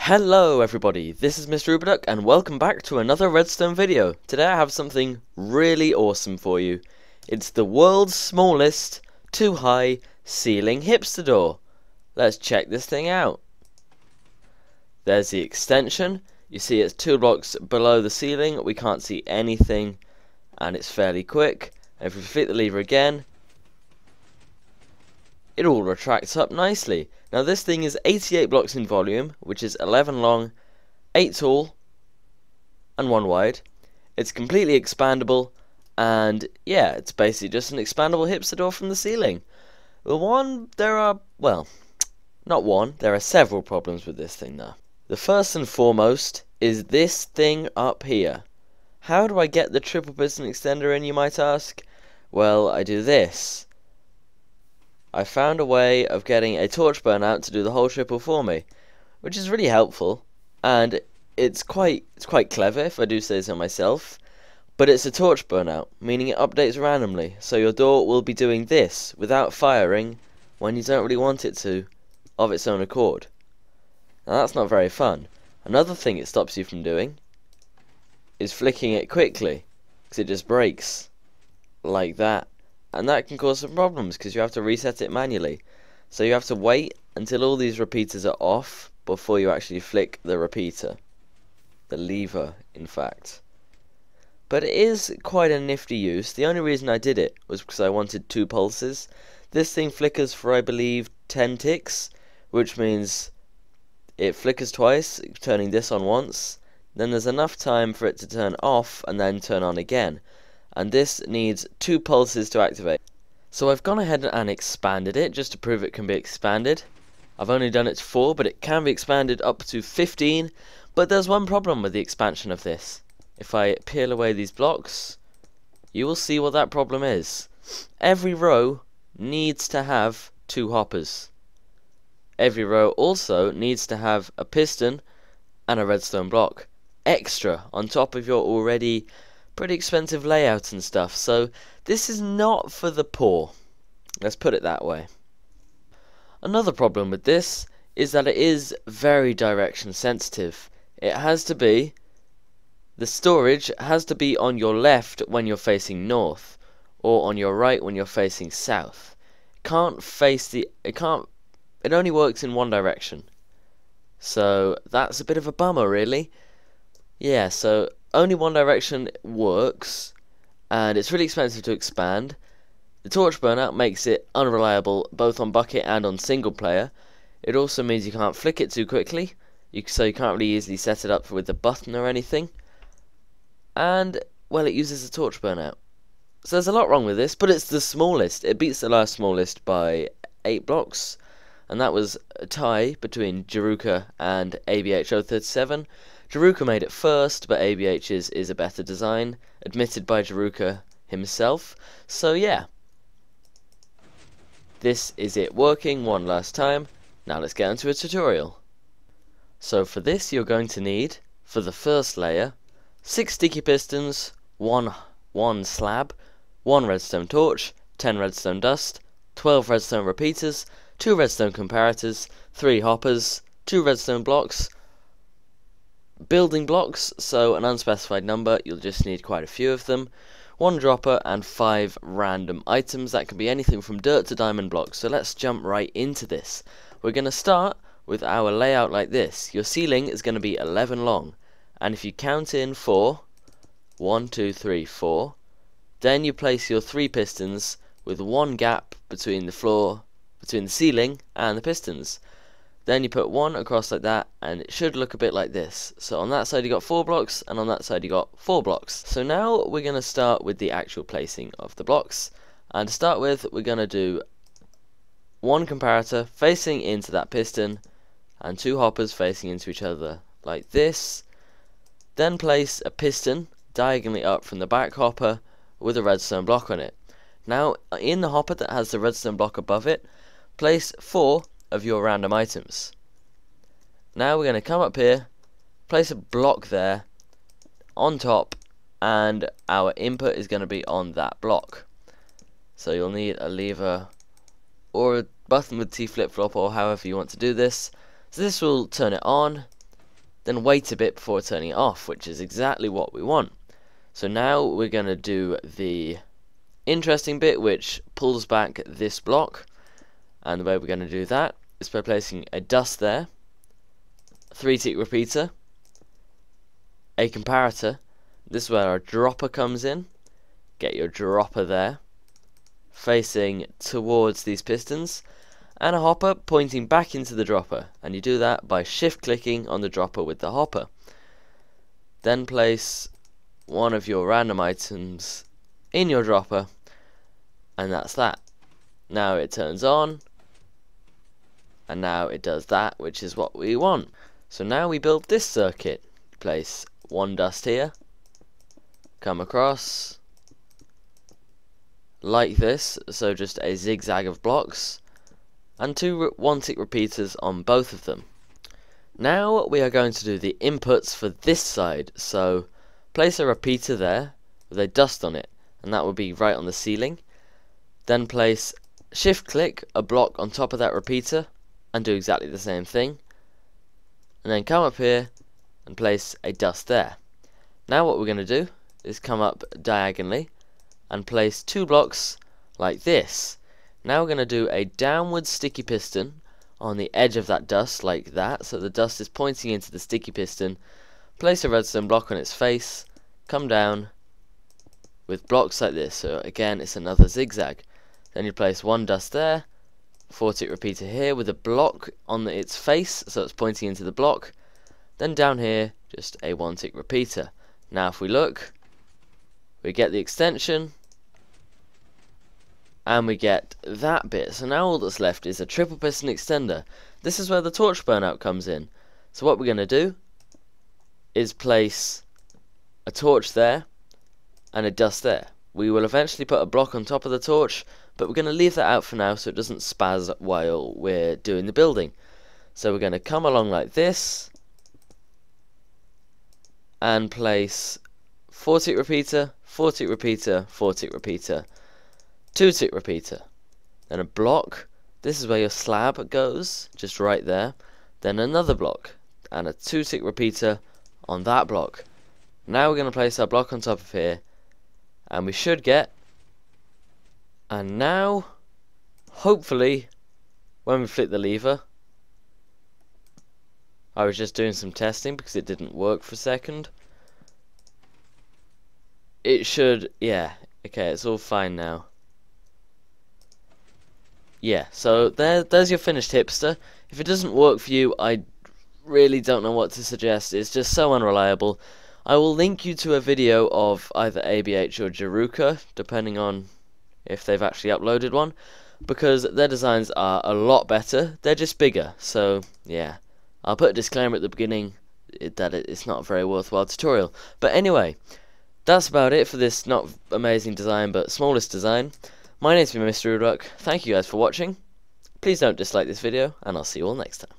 Hello everybody, this is mruberduck and welcome back to another redstone video. Today I have something really awesome for you. It's the world's smallest, too high ceiling hipster door. Let's check this thing out. There's the extension. You see it's 2 blocks below the ceiling. We can't see anything and it's fairly quick. And if we flick the lever again, it all retracts up nicely. Now this thing is 88 blocks in volume, which is 11 long, 8 tall, and 1 wide. It's completely expandable, and yeah, it's basically just an expandable hipster door from the ceiling. There are several problems with this thing though. The first and foremost is this thing up here. How do I get the triple piston extender in, you might ask? Well, I do this. I found a way of getting a torch burnout to do the whole triple for me, which is really helpful, and it's quite clever if I do say so myself. But it's a torch burnout, meaning it updates randomly, so your door will be doing this without firing when you don't really want it to, of its own accord. Now that's not very fun. Another thing it stops you from doing is flicking it quickly, because it just breaks like that. And that can cause some problems because you have to reset it manually. So you have to wait until all these repeaters are off before you actually flick the repeater. The lever, in fact. But it is quite a nifty use. The only reason I did it was because I wanted 2 pulses. This thing flickers for, I believe, 10 ticks, which means it flickers twice, turning this on once. Then there's enough time for it to turn off and then turn on again. And this needs 2 pulses to activate. So I've gone ahead and expanded it just to prove it can be expanded. I've only done it to 4, but it can be expanded up to 15. But there's one problem with the expansion of this. If I peel away these blocks, you will see what that problem is. Every row needs to have 2 hoppers. Every row also needs to have a piston and a redstone block extra on top of your already pretty expensive layout and stuff, so this is not for the poor. Let's put it that way. Another problem with this is that it is very direction sensitive. The storage has to be on your left when you're facing north, or on your right when you're facing south. It only works in one direction. So that's a bit of a bummer, really. Yeah, so only one direction works, and it's really expensive to expand. The torch burnout makes it unreliable both on bucket and on single player. It also means you can't flick it too quickly, so you can't really easily set it up with the button or anything. And, well, it uses a torch burnout. So there's a lot wrong with this, but it's the smallest. It beats the last smallest by 8 blocks, and that was a tie between Jaruka and ABH037. Jaruka made it first, but ABH's is a better design, admitted by Jaruka himself. So yeah, this is it working one last time. Now let's get into a tutorial. So for this you're going to need, for the first layer, 6 sticky pistons, 1 slab, 1 redstone torch, 10 redstone dust, 12 redstone repeaters, 2 redstone comparators, 3 hoppers, 2 redstone blocks, building blocks, so an unspecified number, you'll just need quite a few of them, 1 dropper, and 5 random items. That can be anything from dirt to diamond blocks. So let's jump right into this. We're going to start with our layout like this. Your ceiling is going to be 11 long, and if you count in 4, 1, 2, 3, 4, then you place your 3 pistons with 1 gap between the ceiling and the pistons. Then you put 1 across like that, and it should look a bit like this. So on that side you got 4 blocks, and on that side you got 4 blocks. So now we're going to start with the actual placing of the blocks. And to start with, we're going to do 1 comparator facing into that piston, and 2 hoppers facing into each other like this. Then place a piston diagonally up from the back hopper with a redstone block on it. Now in the hopper that has the redstone block above it, place 4 of your random items. Now we're going to come up here, place a block there on top, and our input is going to be on that block. So you'll need a lever or a button with T flip-flop, or however you want to do this. So this will turn it on, then wait a bit before turning it off, which is exactly what we want. So now we're going to do the interesting bit, which pulls back this block, and the way we're going to do that is by placing a dust there, 3-tick repeater, a comparator. This is where our dropper comes in. Get your dropper there, facing towards these pistons, and a hopper pointing back into the dropper, and you do that by shift clicking on the dropper with the hopper. Then place one of your random items in your dropper, and that's that. Now it turns on, and now it does that, which is what we want. So now we build this circuit. Place one dust here, come across like this, so just a zigzag of blocks, and 2 1-tick repeaters on both of them. Now we are going to do the inputs for this side, so place a repeater there with a dust on it, and that will be right on the ceiling. Then place shift click a block on top of that repeater and do exactly the same thing, and then come up here and place a dust there. Now what we're going to do is come up diagonally and place 2 blocks like this. Now we're going to do a downward sticky piston on the edge of that dust like that, so the dust is pointing into the sticky piston. Place a redstone block on its face, come down with blocks like this, so again it's another zigzag. Then you place 1 dust there, 4-tick repeater here with a block on its face, so it's pointing into the block. Then down here, just a 1-tick repeater. Now if we look, we get the extension, and we get that bit. So now all that's left is a triple piston extender. This is where the torch burnout comes in. So what we're going to do is place a torch there and a dust there. We will eventually put a block on top of the torch, but we're going to leave that out for now so it doesn't spaz while we're doing the building. So we're going to come along like this and place 4-tick repeater, 4-tick repeater, 4-tick repeater, 2-tick repeater, then a block. This is where your slab goes, just right there. Then another block and a 2-tick repeater on that block. Now we're going to place our block on top of here, and we should get, and now hopefully when we flip the lever, I was just doing some testing because it didn't work for a second. It should, yeah, okay, it's all fine now. Yeah, so there's your finished hipster. If it doesn't work for you, I really don't know what to suggest. It's just so unreliable. I will link you to a video of either ABH or Jaruka, depending on if they've actually uploaded one, because their designs are a lot better. They're just bigger, so yeah. I'll put a disclaimer at the beginning that it's not a very worthwhile tutorial. But anyway, that's about it for this not amazing design, but smallest design. My name's been mruberduck. Thank you guys for watching. Please don't dislike this video, and I'll see you all next time.